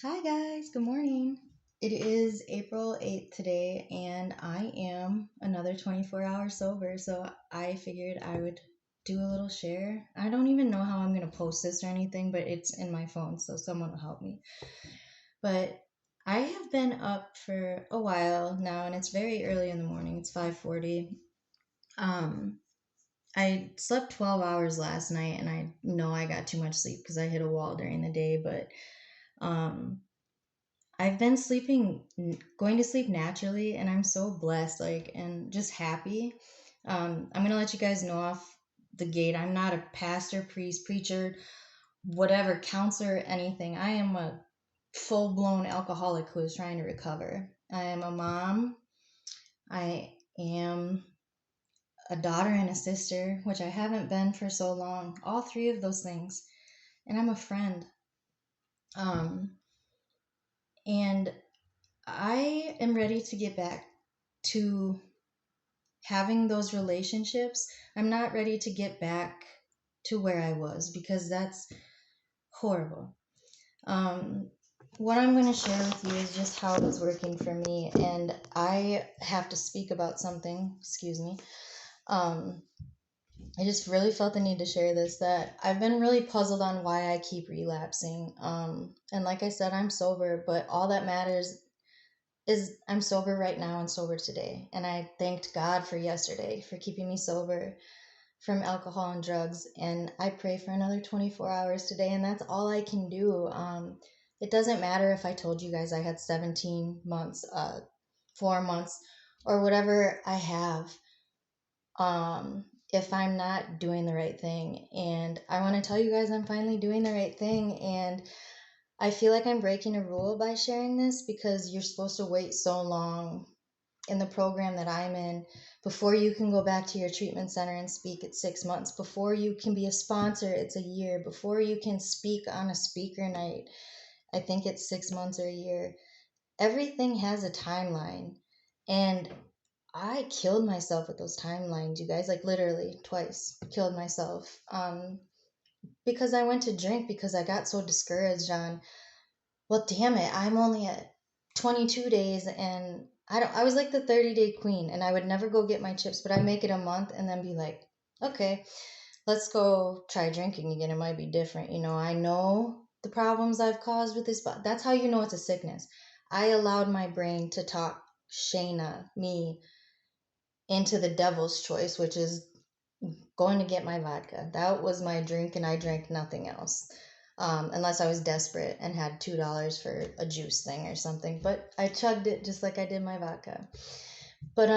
Hi guys, good morning. It is April 8th today, and I am another 24 hours sober, so I figured I would do a little share. I don't even know how I'm going to post this or anything, but it's in my phone, so someone will help me. But I have been up for a while now, and it's very early in the morning. It's 5:40. Um, I slept 12 hours last night, and I know I got too much sleep because I hit a wall during the day, but um I've been going to sleep naturally, and I'm so blessed, and just happy. I'm gonna let you guys know off the gate. I'm not a pastor, priest, preacher, whatever, counselor, anything. I am a full blown alcoholic who is trying to recover. I am a mom. I am a daughter and a sister, which I haven't been for so long. All three of those things, and I'm a friend. Um, and I am ready to get back to having those relationships. I'm not ready to get back to where I was because that's horrible. Um, what I'm going to share with you is just how it's working for me, and I have to speak about something. Excuse me. Um, I just really felt the need to share this, that I've been really puzzled on why I keep relapsing. And like I said, I'm sober, but all that matters is I'm sober right now and sober today. And I thanked God for yesterday for keeping me sober from alcohol and drugs. And I pray for another 24 hours today, and that's all I can do. It doesn't matter if I told you guys I had 17 months, 4 months, or whatever I have, if I'm not doing the right thing. And I want to tell you guys I'm finally doing the right thing. And I feel like I'm breaking a rule by sharing this because you're supposed to wait so long in the program that I'm in before you can go back to your treatment center and speak. It's 6 months. Before you can be a sponsor, it's a year. Before you can speak on a speaker night, I think it's 6 months or a year. Everything has a timeline. And I killed myself with those timelines, you guys, like literally twice killed myself. Because I went to drink because I got so discouraged on, well, damn it, I'm only at 22 days, and I was like the 30-day queen, and I would never go get my chips, but I'd make it a month and then be like, okay, let's go try drinking again. It might be different. I know the problems I've caused with this, but that's how you know it's a sickness. I allowed my brain to talk Shayna, me, into the devil's choice, which is going to get my vodka. That was my drink, and I drank nothing else. Unless I was desperate and had $2 for a juice thing or something. But I chugged it just like I did my vodka. But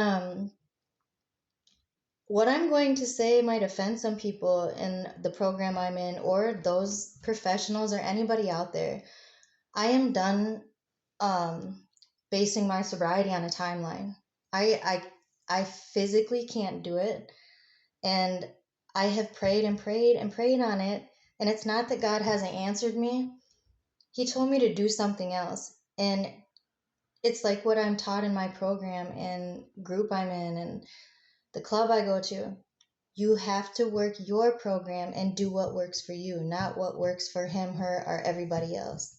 what I'm going to say might offend some people in the program I'm in, or those professionals, or anybody out there. I am done um, basing my sobriety on a timeline. I I physically can't do it, and I have prayed and prayed and prayed on it, and it's not that God hasn't answered me. He told me to do something else. And it's like what I'm taught in my program and group I'm in and the club I go to. You have to work your program and do what works for you, not what works for him, her, or everybody else.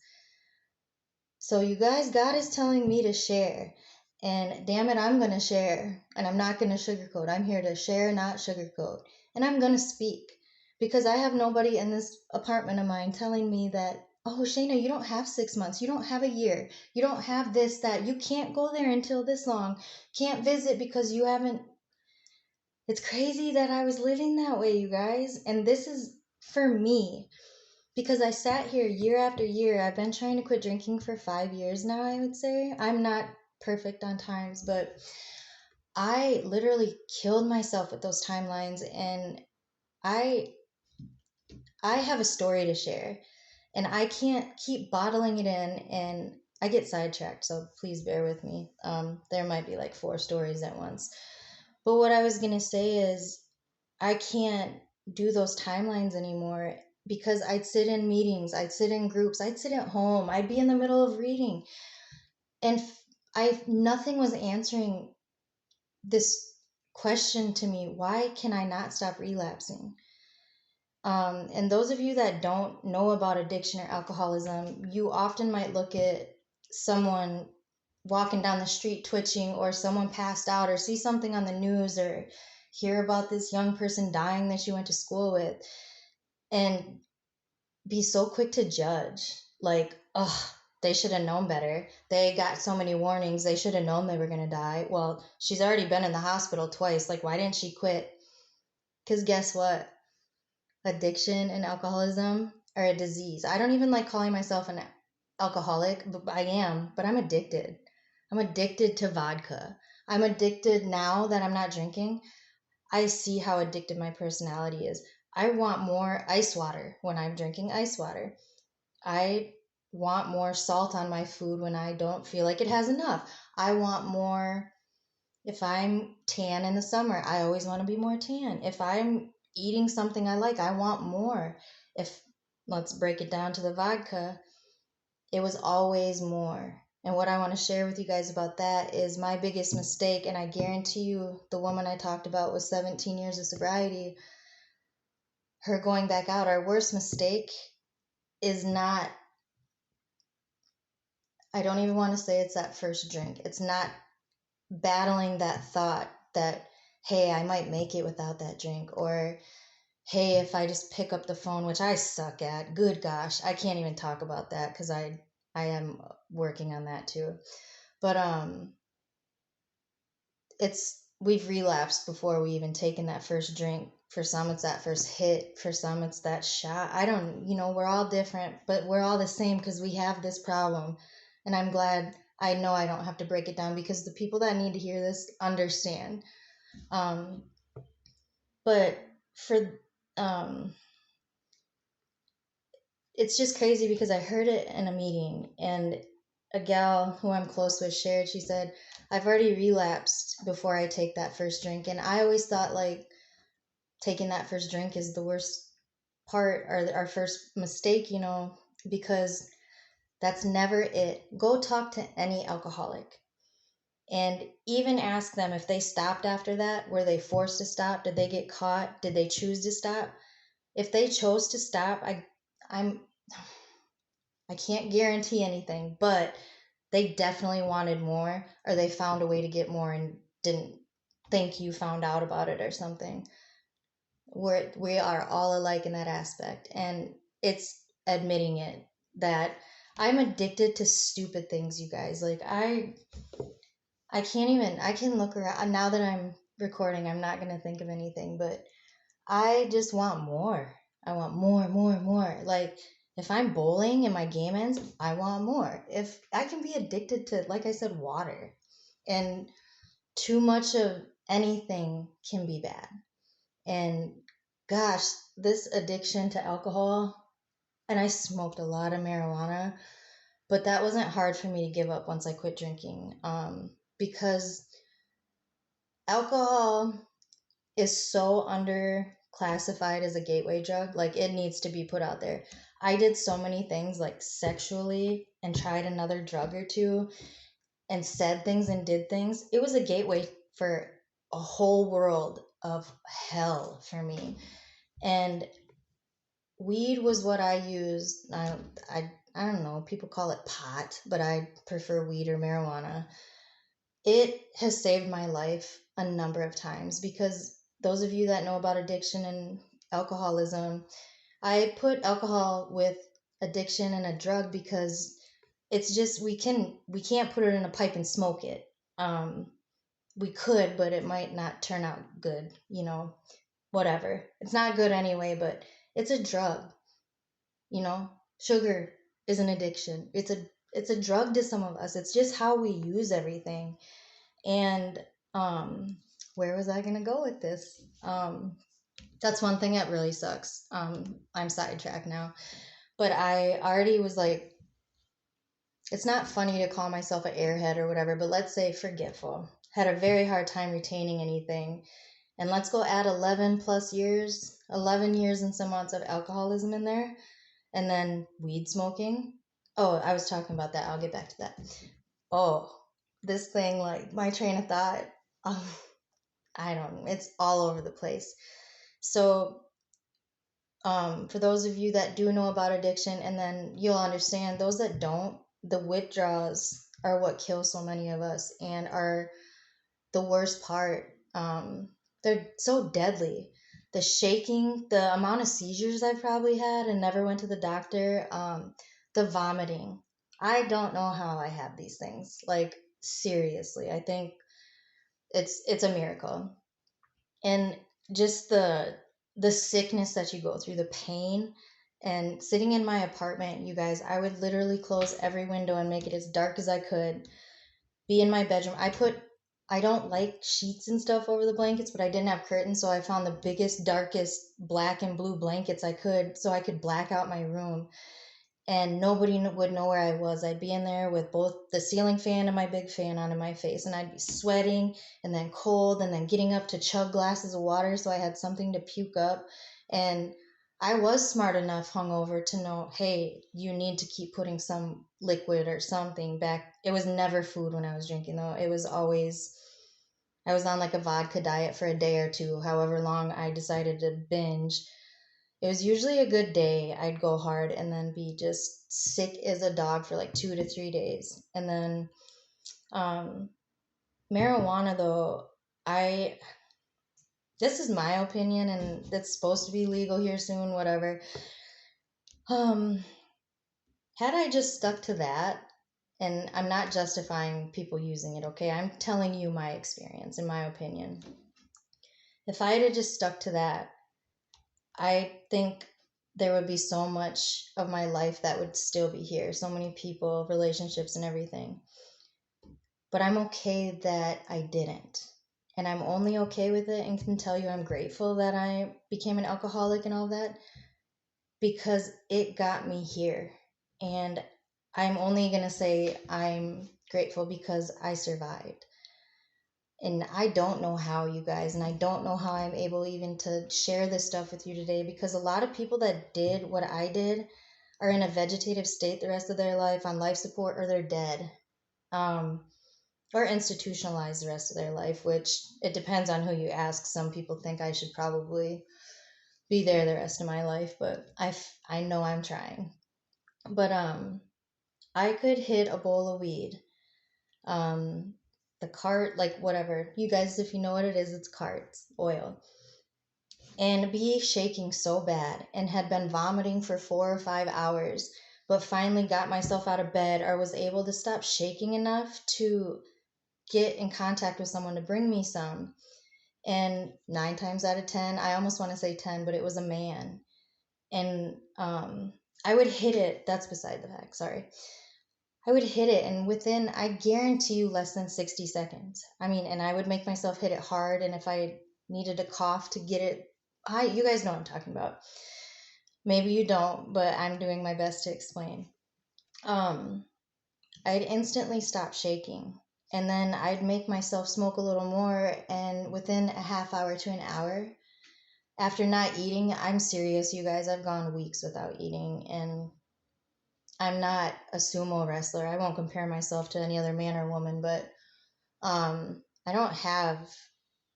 So, you guys, God is telling me to share. And damn it, I'm going to share. And I'm not going to sugarcoat. I'm here to share, not sugarcoat. And I'm going to speak because I have nobody in this apartment of mine telling me that, oh, Shayna, you don't have 6 months. You don't have a year. You don't have this, that. You can't go there until this long. Can't visit because you haven't. It's crazy that I was living that way, you guys. And this is for me because I sat here year after year. I've been trying to quit drinking for 5 years now, I would say. I'm not perfect on times, but I literally killed myself with those timelines, and I I have a story to share, and I can't keep bottling it in, and I get sidetracked, so please bear with me. There might be like 4 stories at once. But what I was going to say is I can't do those timelines anymore because I'd sit in meetings, I'd sit in groups, I'd sit at home, I'd be in the middle of reading, and I nothing was answering this question to me. Why can I not stop relapsing? And those of you that don't know about addiction or alcoholism, you often might look at someone walking down the street twitching, or someone passed out, or see something on the news, or hear about this young person dying that you went to school with, and be so quick to judge. Like, oh, they should have known better. They got so many warnings. They should have known they were going to die. Well, she's already been in the hospital twice. Like, why didn't she quit? Because guess what? Addiction and alcoholism are a disease. I don't even like calling myself an alcoholic, but I am, but I'm addicted. I'm addicted to vodka. I'm addicted now that I'm not drinking. I see how addicted my personality is. I want more ice water when I'm drinking ice water. I want more salt on my food when I don't feel like it has enough. I want more. If I'm tan in the summer, I always want to be more tan. If I'm eating something I like, I want more. If, let's break it down to the vodka, it was always more. And what I want to share with you guys about that is my biggest mistake. And I guarantee you, the woman I talked about with 17 years of sobriety, her going back out, our worst mistake is not, I don't even want to say it's that first drink. It's not battling that thought that, hey, I might make it without that drink, or hey, if I just pick up the phone, which I suck at, good gosh, I can't even talk about that because I am working on that too. But it's, we've relapsed before we even taken that first drink. For some it's that first hit, for some it's that shot. I don't, we're all different, but we're all the same because we have this problem. And I'm glad, I know I don't have to break it down because the people that need to hear this understand. um but for um it's just crazy because I heard it in a meeting, and a gal who I'm close with shared, she said, I've already relapsed before I take that first drink. And I always thought like taking that first drink is the worst part, or our first mistake, because that's never it. Go talk to any alcoholic and even ask them if they stopped after that. Were they forced to stop? Did they get caught? Did they choose to stop? If they chose to stop, I'm I can't guarantee anything, but they definitely wanted more, or they found a way to get more and didn't think you found out about it or something. We are all alike in that aspect, and it's admitting it that I'm addicted to stupid things, you guys. Like I can't even, I can look around now that I'm recording. I'm not going to think of anything, but I just want more. I want more, more, more. Like if I'm bowling and my game ends, I want more. If I can be addicted to, like I said, water, and too much of anything can be bad. And gosh, this addiction to alcohol, and I smoked a lot of marijuana, but that wasn't hard for me to give up once I quit drinking. Because alcohol is so underclassified as a gateway drug. Like it needs to be put out there. I did so many things like sexually and tried another drug or two and said things and did things. It was a gateway for a whole world of hell for me. And weed was what I used. I don't know, people call it pot, but I prefer weed or marijuana. It has saved my life a number of times because those of you that know about addiction and alcoholism, I put alcohol with addiction and a drug because it's just we can't put it in a pipe and smoke it. We could, but it might not turn out good, whatever. It's not good anyway, but it's a drug, you know. Sugar is an addiction. It's a drug to some of us. It's just how we use everything. And where was I gonna go with this? That's one thing that really sucks. I'm sidetracked now, but I already was like, it's not funny to call myself an airhead or whatever, but let's say forgetful. Had a very hard time retaining anything, and let's go add 11 plus years, 11 years and some months of alcoholism in there, and then weed smoking. Oh, I was talking about that. I'll get back to that. Oh, this thing, like my train of thought. Um, I don't know. It's all over the place. So, For those of you that do know about addiction, and then you'll understand those that don't, the withdrawals are what kill so many of us and are the worst part. They're so deadly. The shaking, the amount of seizures I've probably had and never went to the doctor, the vomiting. I don't know how I have these things. Like, seriously, I think it's a miracle. And just the sickness that you go through, the pain, and sitting in my apartment, you guys, I would literally close every window and make it as dark as I could, be in my bedroom. I don't like sheets and stuff over the blankets, but I didn't have curtains, so I found the biggest, darkest black and blue blankets I could so I could black out my room and nobody would know where I was. I'd be in there with both the ceiling fan and my big fan on in my face, and I'd be sweating and then cold and then getting up to chug glasses of water so I had something to puke up. And I was smart enough hungover to know, hey, you need to keep putting some liquid or something back. It was never food when I was drinking, though. It was always, I was on like a vodka diet for a day or two, however long I decided to binge. It was usually a good day. I'd go hard and then be just sick as a dog for like 2 to 3 days. And then um, marijuana, though, I this is my opinion, and it's supposed to be legal here soon. Whatever. Um, had I just stuck to that, and I'm not justifying people using it. Okay, I'm telling you my experience and my opinion. If I had just stuck to that, I think there would be so much of my life that would still be here. So many people, relationships, and everything. But I'm okay that I didn't. And I'm only okay with it and can tell you I'm grateful that I became an alcoholic and all that because it got me here. And I'm only going to say I'm grateful because I survived. And I don't know how, you guys, and I don't know how I'm able even to share this stuff with you today because a lot of people that did what I did are in a vegetative state the rest of their life on life support or they're dead, um, or institutionalized the rest of their life, which it depends on who you ask. Some people think I should probably be there the rest of my life, but I know I'm trying. But I could hit a bowl of weed, um, the cart, like whatever. You guys, if you know what it is, it's carts, oil. And be shaking so bad and had been vomiting for 4 or 5 hours, but finally got myself out of bed or was able to stop shaking enough to get in contact with someone to bring me some. And 9 times out of 10, I almost want to say 10, but it was a man. And I would hit it. That's beside the fact. Sorry. I would hit it, and within, I guarantee you, less than 60 seconds. I mean, and I would make myself hit it hard, and if I needed a cough to get it, you guys know what I'm talking about. Maybe you don't, but I'm doing my best to explain. Um, I'd instantly stop shaking, and then I'd make myself smoke a little more, and within a half hour to an hour, after not eating, I'm serious, you guys, I've gone weeks without eating, and I'm not a sumo wrestler. I won't compare myself to any other man or woman, but I don't have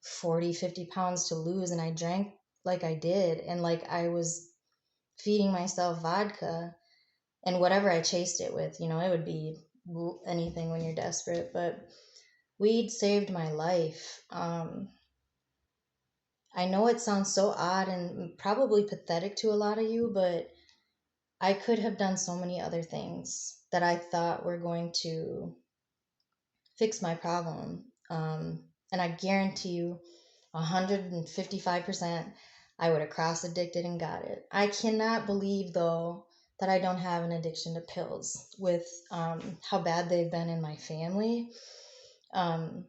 40, 50 pounds to lose. And I drank like I did. And like I was feeding myself vodka and whatever I chased it with, it would be anything when you're desperate. But weed saved my life. I know it sounds so odd and probably pathetic to a lot of you, but I could have done so many other things that I thought were going to fix my problem. And I guarantee you, 155%, I would have cross addicted and got it. I cannot believe, though, that I don't have an addiction to pills with how bad they've been in my family. Um,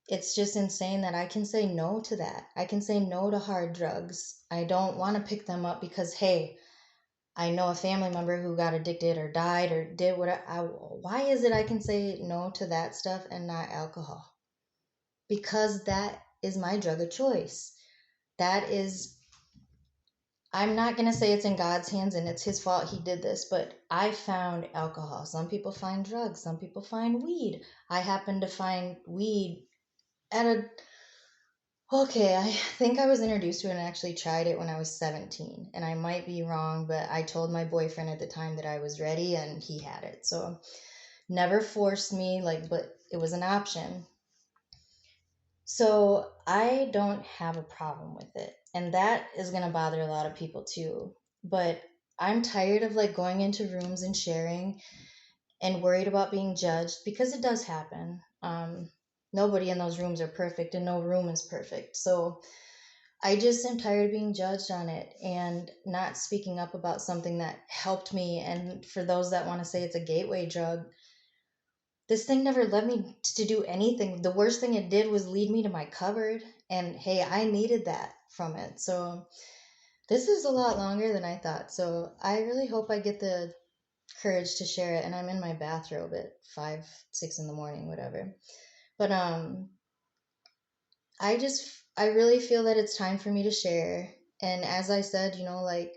it's just insane that I can say no to that. I can say no to hard drugs. I don't want to pick them up because, hey, I know a family member who got addicted or died or did whatever. Why is it I can say no to that stuff and not alcohol? Because that is my drug of choice. That is, I'm not going to say it's in God's hands and it's his fault he did this, but I found alcohol. Some people find drugs, some people find weed. I happen to find weed at a Okay, I think I was introduced to it and actually tried it when I was 17. And I might be wrong, but I told my boyfriend at the time that I was ready and he had it. So never forced me, like, but it was an option. So I don't have a problem with it. And that is going to bother a lot of people too. But I'm tired of like going into rooms and sharing and worried about being judged because it does happen. Nobody in those rooms are perfect and no room is perfect. So I just am tired of being judged on it and not speaking up about something that helped me. And for those that want to say it's a gateway drug, this thing never led me to do anything. The worst thing it did was lead me to my cupboard. And hey, I needed that from it. So this is a lot longer than I thought. So I really hope I get the courage to share it. And I'm in my bathrobe at 5, 6 in the morning, whatever. But I really feel that it's time for me to share. And as I said, like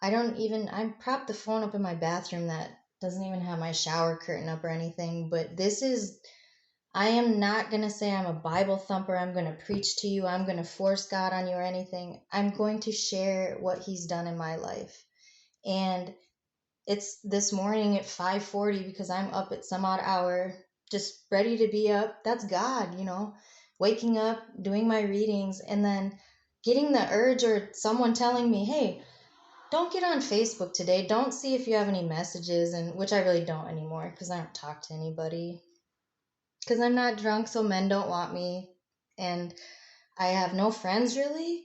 I propped the phone up in my bathroom that doesn't even have my shower curtain up or anything. But I am not going to say I'm a Bible thumper. I'm going to preach to you. I'm going to force God on you or anything. I'm going to share what He's done in my life. And it's this morning at 5:40 because I'm up at some odd hour, just ready to be up. That's God, waking up, doing my readings, and then getting the urge or someone telling me, hey, don't get on Facebook today. Don't see if you have any messages, and which I really don't anymore because I don't talk to anybody. Because I'm not drunk, so men don't want me. And I have no friends really,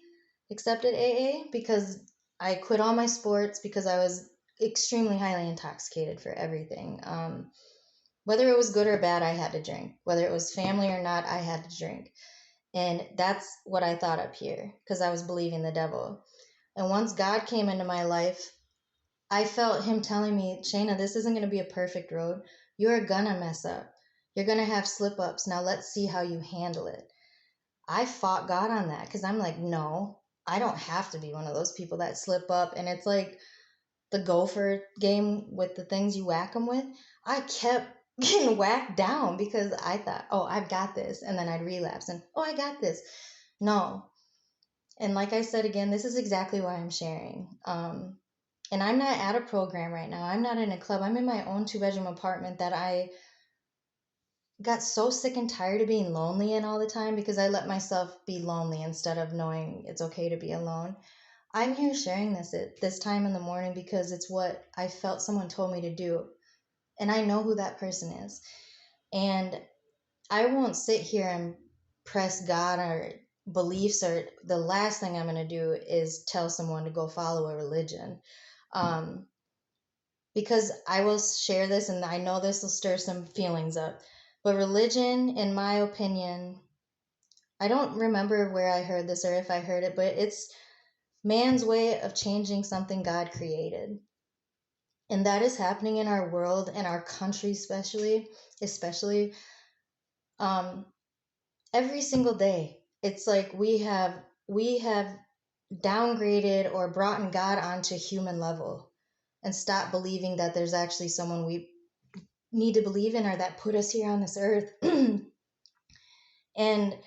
except at AA, because I quit all my sports because I was extremely highly intoxicated for everything. Whether it was good or bad, I had to drink. Whether it was family or not, I had to drink. And that's what I thought up here because I was believing the devil. And once God came into my life, I felt him telling me, Shayna, this isn't going to be a perfect road. You're going to mess up. You're going to have slip ups. Now let's see how you handle it. I fought God on that because I'm like, no, I don't have to be one of those people that slip up. And it's like the gopher game with the things you whack them with. I kept getting whacked down because I thought, oh, I've got this. And then I'd relapse and, oh, I got this. No. And like I said again, this is exactly why I'm sharing. And I'm not at a program right now. I'm not in a club. I'm in my own 2-bedroom apartment that I got so sick and tired of being lonely in all the time because I let myself be lonely instead of knowing it's okay to be alone. I'm here sharing this at this time in the morning because it's what I felt someone told me to do. And I know who that person is. And I won't sit here and press God or beliefs, or the last thing I'm going to do is tell someone to go follow a religion. Um, because I will share this and I know this will stir some feelings up. But religion, in my opinion, I don't remember where I heard this or if I heard it, but it's man's way of changing something God created. And that is happening in our world and our country especially um, every single day. It's like we have downgraded or brought in God onto human level and stopped believing that there's actually someone we need to believe in or that put us here on this earth. And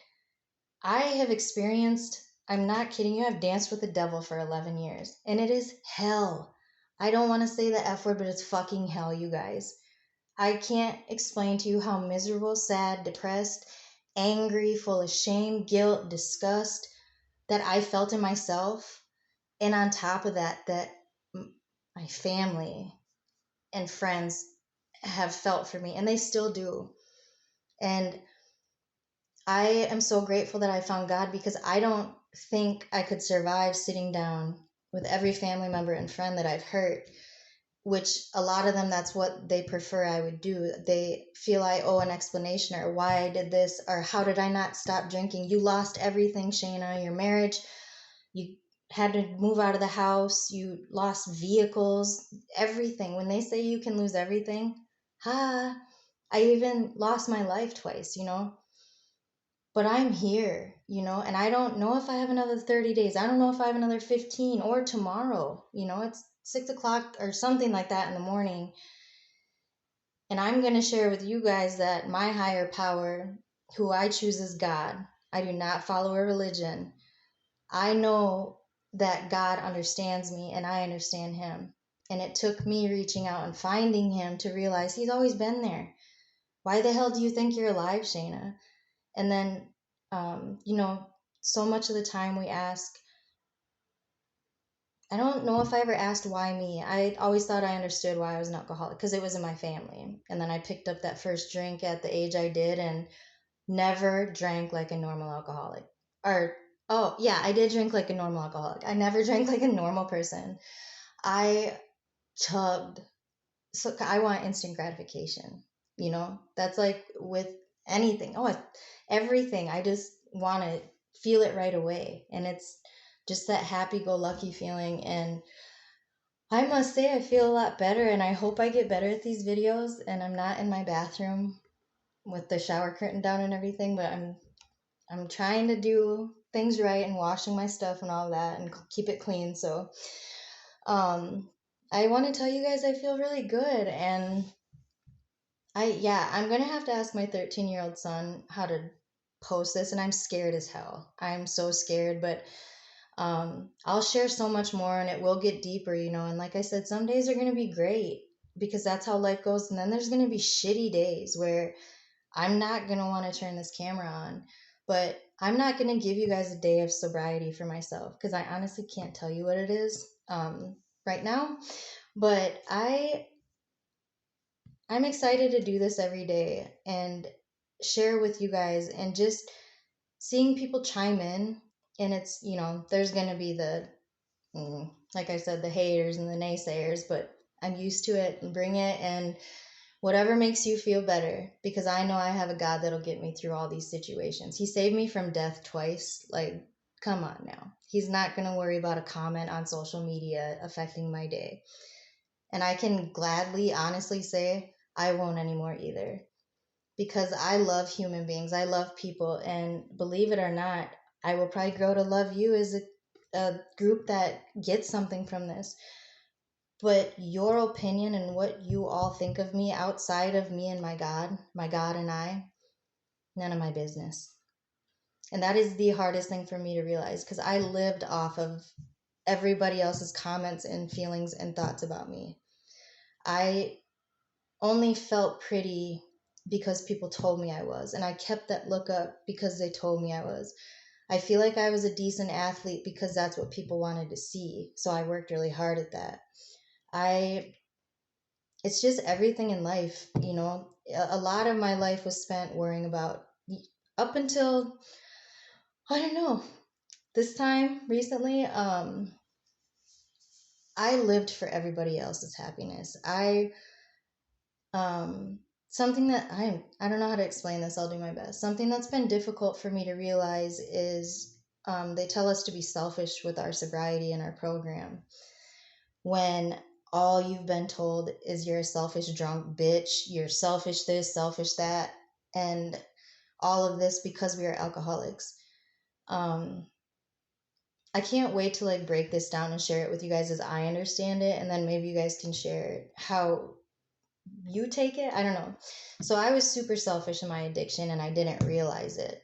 I have experienced, I'm not kidding you, I've danced with the devil for 11 years. And it is hell. I don't want to say the F word, but it's fucking hell, you guys. I can't explain to you how miserable, sad, depressed, angry, full of shame, guilt, disgust that I felt in myself. And on top of that, my family and friends have felt for me, and they still do. And I am so grateful that I found God because I don't think I could survive sitting down with every family member and friend that I've hurt, which a lot of them, that's what they prefer I would do. They feel I owe an explanation or why I did this or how did I not stop drinking. You lost everything, Shayna, your marriage, you had to move out of the house, you lost vehicles, everything. When they say you can lose everything, I even lost my life twice. But I'm here, and I don't know if I have another 30 days. I don't know if I have another 15 or tomorrow. It's 6 o'clock or something like that in the morning. And I'm going to share with you guys that my higher power, who I choose as God, I do not follow a religion. I know that God understands me and I understand him. And it took me reaching out and finding him to realize he's always been there. Why the hell do you think you're alive, Shayna? And then, you know, so much of the time we ask, I don't know if I ever asked why me. I always thought I understood why I was an alcoholic because it was in my family. And then I picked up that first drink at the age I did and never drank like a normal alcoholic. Or, oh, yeah, I did drink like a normal alcoholic. I never drank like a normal person. I chugged. So I want instant gratification. You know, that's like with anything. Everything. I just want to feel it right away. And it's just that happy go lucky feeling. And I must say, I feel a lot better. And I hope I get better at these videos. And I'm not in my bathroom with the shower curtain down and everything, but I'm trying to do things right and washing my stuff and all that and keep it clean. So, I want to tell you guys I feel really good. And I'm going to have to ask my 13-year-old son how to post this. And I'm scared as hell. I'm so scared, but I'll share so much more and it will get deeper, you know. And like I said, some days are going to be great because that's how life goes. And then there's going to be shitty days where I'm not going to want to turn this camera on, but I'm not going to give you guys a day of sobriety for myself because I honestly can't tell you what it is right now. But I'm excited to do this every day and share with you guys and just seeing people chime in. And it's, you know, there's going to be like I said, the haters and the naysayers, but I'm used to it and bring it. And whatever makes you feel better, because I know I have a God that'll get me through all these situations. He saved me from death twice. Like, come on now. He's not going to worry about a comment on social media affecting my day. And I can gladly, honestly say I won't anymore either. Because I love human beings. I love people. And believe it or not, I will probably grow to love you as a group that gets something from this. But your opinion and what you all think of me outside of me and my God and I, none of my business. And that is the hardest thing for me to realize because I lived off of everybody else's comments and feelings and thoughts about me. I only felt pretty because people told me I was, and I kept that look up because they told me I was. I feel like I was a decent athlete because that's what people wanted to see, so I worked really hard at that. It's just everything in life, you know. A lot of my life was spent worrying about, up until, I don't know, this time recently, I lived for everybody else's happiness. Something that I don't know how to explain this, I'll do my best. Something that's been difficult for me to realize is they tell us to be selfish with our sobriety and our program when all you've been told is you're a selfish drunk bitch, you're selfish this, selfish that, and all of this because we are alcoholics. Um, I can't wait to like break this down and share it with you guys as I understand it, and then maybe you guys can share how you take it. I don't know. So I was super selfish in my addiction and I didn't realize it.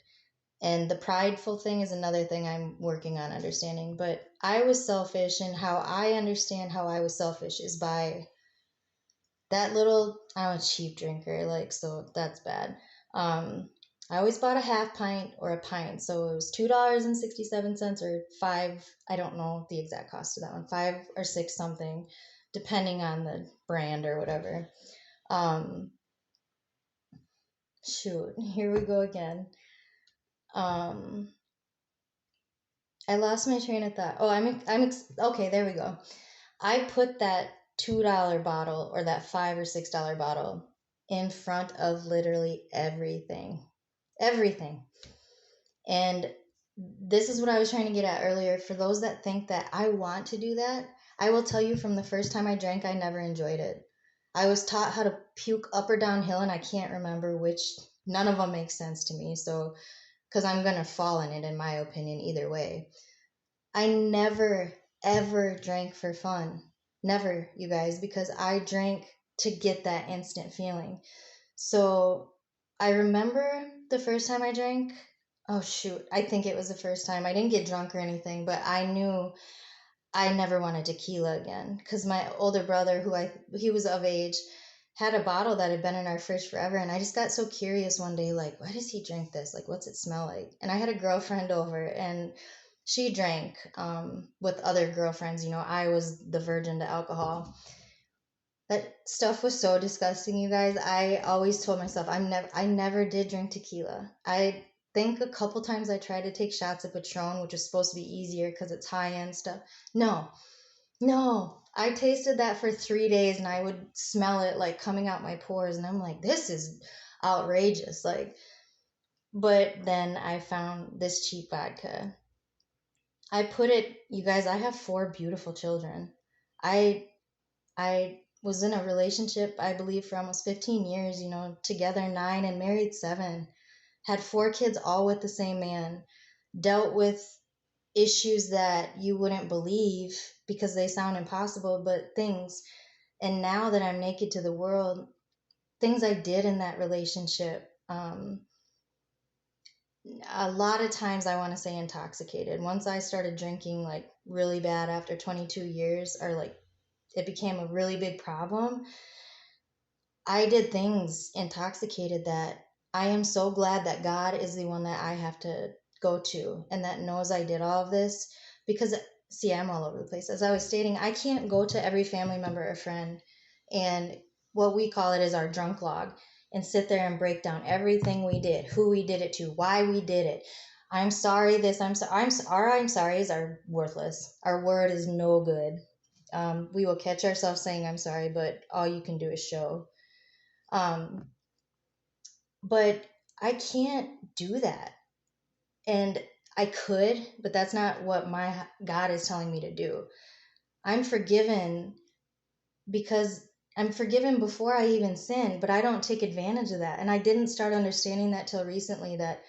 And the prideful thing is another thing I'm working on understanding. But I was selfish, and how I understand how I was selfish is by that little, I'm a cheap drinker, like, so that's bad. I always bought a half pint or a pint. So it was $2.67 or five. I don't know the exact cost of that one, 5 or 6 something, depending on the brand or whatever. Shoot, here we go again. I lost my train of thought. Oh, okay, there we go. I put that $2 bottle or that $5 or $6 bottle in front of literally everything. Everything. And this is what I was trying to get at earlier. For those that think that I want to do that, I will tell you from the first time I drank, I never enjoyed it. I was taught how to puke up or downhill, and I can't remember which. None of them make sense to me. So, because I'm going to fall in it, in my opinion, either way. I never, ever drank for fun. Never, you guys, because I drank to get that instant feeling. So I remember the first time I drank, Oh shoot, I think it was the first time. I didn't get drunk or anything, but I knew I never wanted tequila again because my older brother, he was of age, had a bottle that had been in our fridge forever, and I just got so curious one day, like, why does he drink this? Like, what's it smell like? And I had a girlfriend over, and she drank with other girlfriends. You know, I was the virgin to alcohol. That stuff was so disgusting, you guys. I always told myself I never did drink tequila. I think a couple times I tried to take shots of Patron, which was supposed to be easier because it's high end stuff. No, no. I tasted that for 3 days and I would smell it like coming out my pores, and I'm like, this is outrageous. Like, but then I found this cheap vodka. You guys, I have 4 beautiful children. I I was in a relationship, I believe, for almost 15 years, you know, together 9 and married 7. Had 4 kids all with the same man. Dealt with issues that you wouldn't believe because they sound impossible, but things. And now that I'm naked to the world, things I did in that relationship, a lot of times I want to say intoxicated. Once I started drinking like really bad after 22 years, or like it became a really big problem, I did things intoxicated that I am so glad that God is the one that I have to go to and that knows I did all of this. Because, see, I'm all over the place. As I was stating, I can't go to every family member or friend and what we call it is our drunk log and sit there and break down everything we did, who we did it to, why we did it. I'm sorry, this, I'm sorry. Our I'm sorries are worthless. Our word is no good. We will catch ourselves saying I'm sorry, but all you can do is show. Um, but I can't do that. And I could, but that's not what my God is telling me to do. I'm forgiven because I'm forgiven before I even sin, but I don't take advantage of that. And I didn't start understanding that till recently, that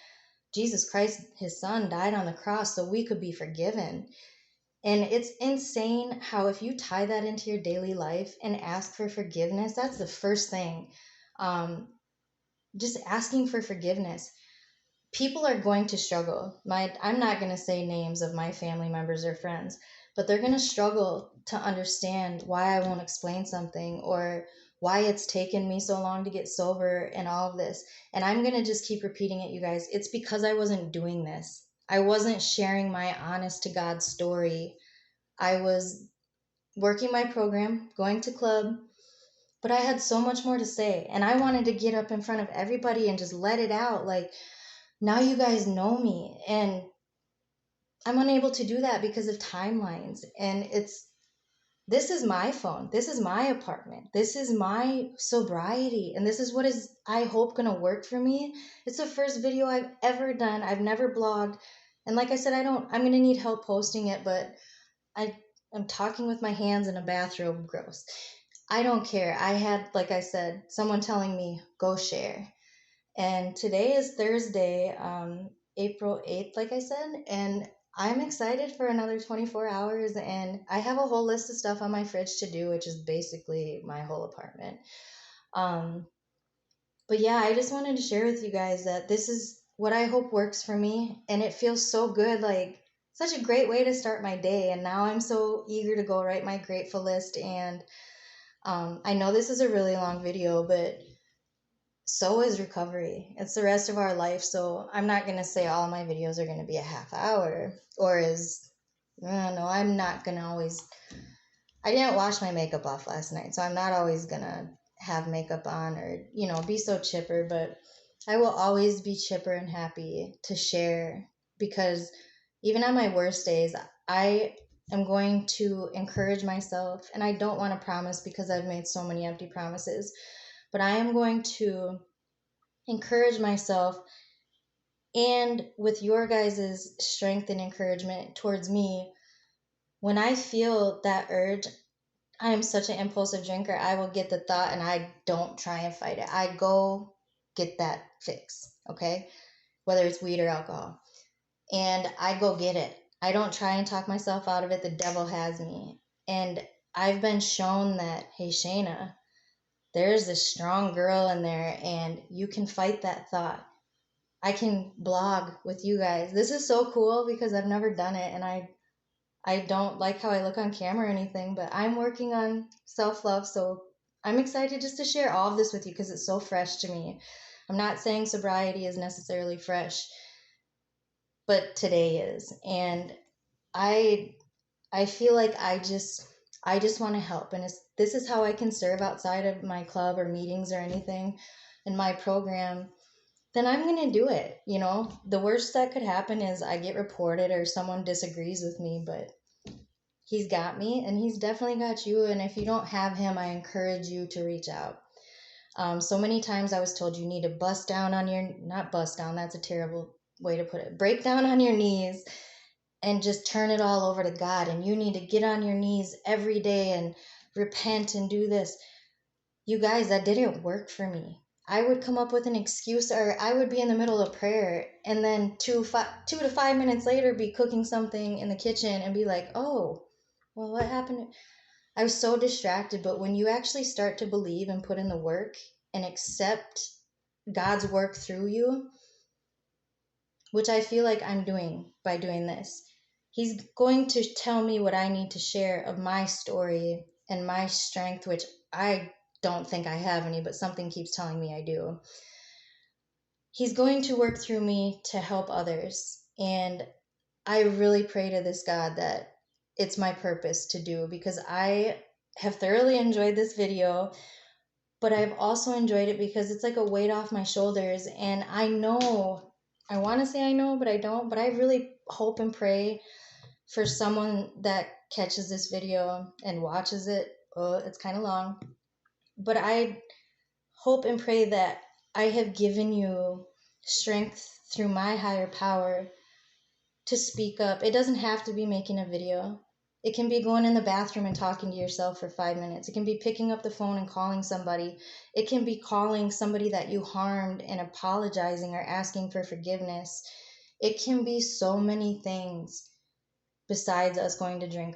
Jesus Christ, his son, died on the cross so we could be forgiven. And it's insane how if you tie that into your daily life and ask for forgiveness, that's the first thing. Um, just asking for forgiveness. People are going to struggle. I'm not going to say names of my family members or friends, but they're going to struggle to understand why I won't explain something or why it's taken me so long to get sober and all of this. And I'm going to just keep repeating it, you guys. It's because I wasn't doing this. I wasn't sharing my honest to God story. I was working my program, going to club, but I had so much more to say. And I wanted to get up in front of everybody and just let it out. Like, now you guys know me, and I'm unable to do that because of timelines. And this is my phone, this is my apartment, this is my sobriety, and this is what is, I hope, gonna work for me. It's the first video I've ever done. I've never blogged, and like I said, I'm gonna need help posting it, but I'm talking with my hands in a bathrobe. Gross. I don't care. I had, like I said, someone telling me go share. And today is Thursday, April 8th, like I said, and I'm excited for another 24 hours. And I have a whole list of stuff on my fridge to do, which is basically my whole apartment. Um, but yeah, I just wanted to share with you guys that this is what I hope works for me. And it feels so good, like such a great way to start my day. And now I'm so eager to go write my grateful list. And I know this is a really long video, but so is recovery. It's the rest of our life. So I'm not going to say all my videos are going to be a half hour or no, I'm not going to always, I didn't wash my makeup off last night. So I'm not always going to have makeup on or, be so chipper, but I will always be chipper and happy to share because even on my worst days, I am going to encourage myself, and I don't want to promise because I've made so many empty promises, but I am going to encourage myself, and with your guys' strength and encouragement towards me, when I feel that urge, I am such an impulsive drinker. I will get the thought and I don't try and fight it. I go get that fix, okay? Whether it's weed or alcohol. And I go get it. I don't try and talk myself out of it. The devil has me. And I've been shown that, hey, Shayna, there's this strong girl in there and you can fight that thought. I can blog with you guys. This is so cool because I've never done it, and I don't like how I look on camera or anything, but I'm working on self-love, so I'm excited just to share all of this with you because it's so fresh to me. I'm not saying sobriety is necessarily fresh, but today is. And I I feel like I just want to help, and this is how I can serve outside of my club or meetings or anything in my program. Then I'm going to do it. The worst that could happen is I get reported or someone disagrees with me, but he's got me and he's definitely got you. And if you don't have him, I encourage you to reach out. So many times I was told you need to bust down on your, not bust down, that's a terrible way to put it, break down on your knees and just turn it all over to God. And you need to get on your knees every day and repent and do this. You guys, that didn't work for me. I would come up with an excuse, or I would be in the middle of prayer and then 2 to 5 minutes later be cooking something in the kitchen and be like, oh, well, what happened? I was so distracted. But when you actually start to believe and put in the work and accept God's work through you, which I feel like I'm doing by doing this, He's going to tell me what I need to share of my story and my strength, which I don't think I have any, but something keeps telling me I do. He's going to work through me to help others. And I really pray to this God that it's my purpose to do, because I have thoroughly enjoyed this video, but I've also enjoyed it because it's like a weight off my shoulders. And I know, I want to say I know, but I don't. But I really hope and pray for someone that catches this video and watches it. Oh, it's kind of long. But I hope and pray that I have given you strength through my higher power to speak up. It doesn't have to be making a video. It can be going in the bathroom and talking to yourself for 5 minutes. It can be picking up the phone and calling somebody. It can be calling somebody that you harmed and apologizing or asking for forgiveness. It can be so many things besides us going to drink